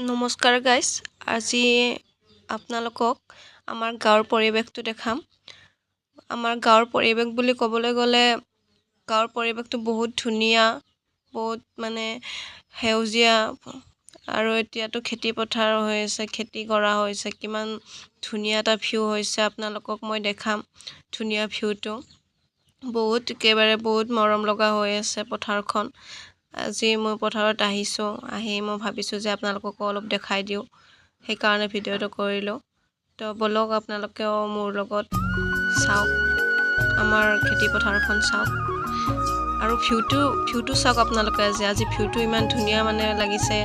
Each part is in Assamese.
নমস্কাৰ গাইজ, আজি আপোনালোকক আমাৰ গাঁৱৰ পৰিৱেশটো দেখাম। আমাৰ গাঁৱৰ পৰিৱেশ বুলি ক'বলৈ গ'লে গাঁৱৰ পৰিৱেশটো বহুত ধুনীয়া, বহুত মানে সেউজীয়া আৰু এতিয়াতো খেতি পথাৰ হৈ আছে, খেতি কৰা হৈছে। কিমান ধুনীয়া এটা ভিউ হৈছে আপোনালোকক মই দেখাম। ধুনীয়া ভিউটো একেবাৰে বহুত মৰম লগা হৈ আছে পথাৰখন। আজি মই পথাৰত আহিছোঁ, আহি মই ভাবিছোঁ যে আপোনালোককো অলপ দেখাই দিওঁ, সেইকাৰণে ভিডিঅ'টো কৰিলোঁ। তো ব'লক আপোনালোকেও মোৰ লগত চাওক, আমাৰ খেতি পথাৰখন চাওক আৰু ভিউটো চাওক আপোনালোকে। আজি ভিউটো ইমান ধুনীয়া মানে লাগিছে,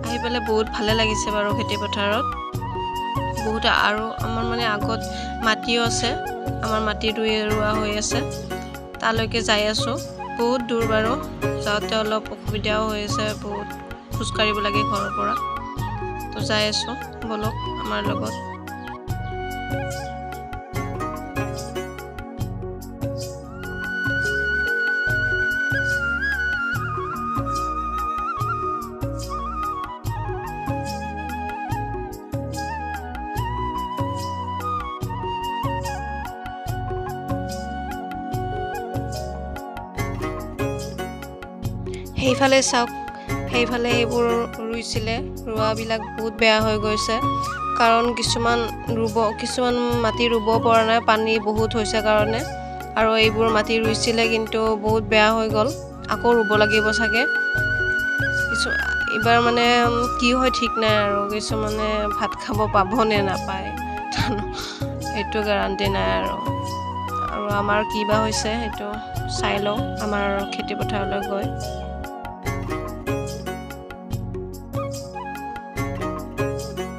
আহি পেলাই বহুত ভালে লাগিছে বাৰু। খেতি পথাৰত বহুত আৰু আমাৰ মানে আগত মাটিও আছে, আমাৰ মাটি ৰোৱা হৈ আছে, তালৈকে যাই আছোঁ। বহুত দূৰ বাৰু, যাওঁতে অলপ অসুবিধাও হৈ আছে, বহুত খোজকাঢ়িব লাগে ঘৰৰ পৰা। তো যাই আছোঁ, ব'লক আমাৰ লগত। সেইফালে চাওক, সেইফালে সেইবোৰ ৰুইছিলে, ৰোৱাবিলাক বহুত বেয়া হৈ গৈছে। কাৰণ কিছুমান মাটি ৰুব পৰা নাই, পানী বহুত হৈছে কাৰণে। আৰু এইবোৰ মাটি ৰুইছিলে কিন্তু বহুত বেয়া হৈ গ'ল, আকৌ ৰুব লাগিব চাগে। এইবাৰ মানে কি হয় ঠিক নাই আৰু, কিছুমানে ভাত খাব পাব নে নাপায় সেইটো গেৰাণ্টি নাই আৰু আমাৰ কি বা হৈছে সেইটো চাই লওঁ আমাৰ খেতি পথাৰলৈ গৈ।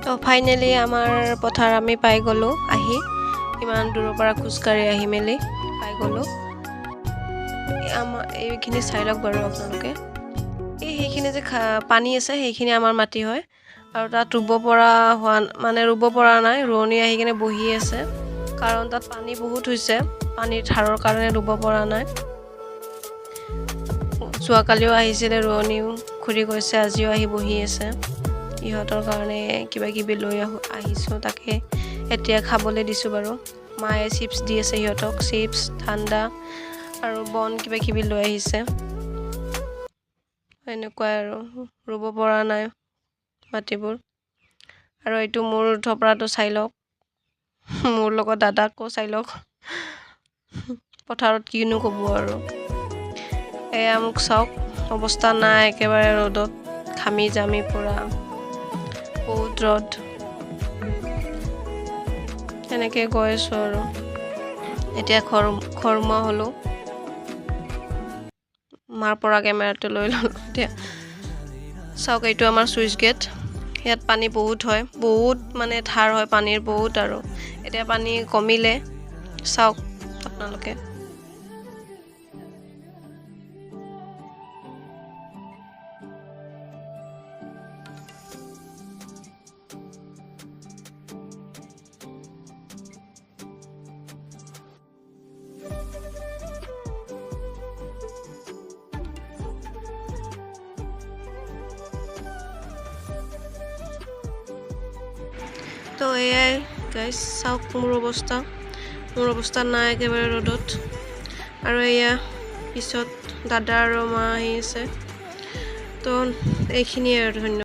তো ফাইনেলি আমাৰ পথাৰ আমি পাই গ'লোঁ। আহি ইমান দূৰৰ পৰা খোজকাঢ়ি আহি মেলি পাই গ'লোঁ। এইখিনি চাই লওক বাৰু আপোনালোকে। সেইখিনি যে পানী আছে, সেইখিনি আমাৰ মাটি হয় আৰু তাত ৰুব পৰা নাই। ৰোৱনী আহি কিনে বহি আছে, কাৰণ তাত পানী বহুত হৈছে, পানীৰ ধাৰৰ কাৰণে ৰুব পৰা নাই। যোৱাকালিও আহিছিলে ৰোৱনীও, ঘূৰি গৈছে, আজিও আহি বহি আছে। ইহঁতৰ কাৰণে কিবা কিবি লৈ আহিছোঁ, তাকে এতিয়া খাবলৈ দিছোঁ বাৰু। মায়ে চিপছ দি আছে সিহঁতক, চিপছ, ঠাণ্ডা আৰু বন কিবা কিবি লৈ আহিছে। এনেকুৱাই আৰু, ৰুব পৰা নাই মাটিবোৰ। আৰু এইটো মোৰ থপৰাটো চাই লওক, মোৰ লগত দাদাকো চাই লওক। পথাৰত কিনো ক'ব আৰু, এয়া মোক চাওক, অৱস্থা নাই একেবাৰে। ৰ'দত ঘামি জামি পুৰা বহুত ৰ'দ। এনেকৈ গৈ আছোঁ আৰু এতিয়া ঘৰমুৱা হ'লোঁ। মাৰ পৰা কেমেৰাটো লৈ ল'লোঁ। এতিয়া চাওক, এইটো আমাৰ চুইচ গেট। ইয়াত পানী বহুত হয়, বহুত মানে ধাৰ হয় পানীৰ বহুত। আৰু এতিয়া পানী কমিলে, চাওক আপোনালোকে। তো এয়াই গাইজ, চাওক মোৰ অৱস্থা নাই একেবাৰে ৰ'দত। আৰু এয়া পিছত দাদা আৰু মা আহি আছে। তো এইখিনিয়ে আৰু, ধন্যবাদ।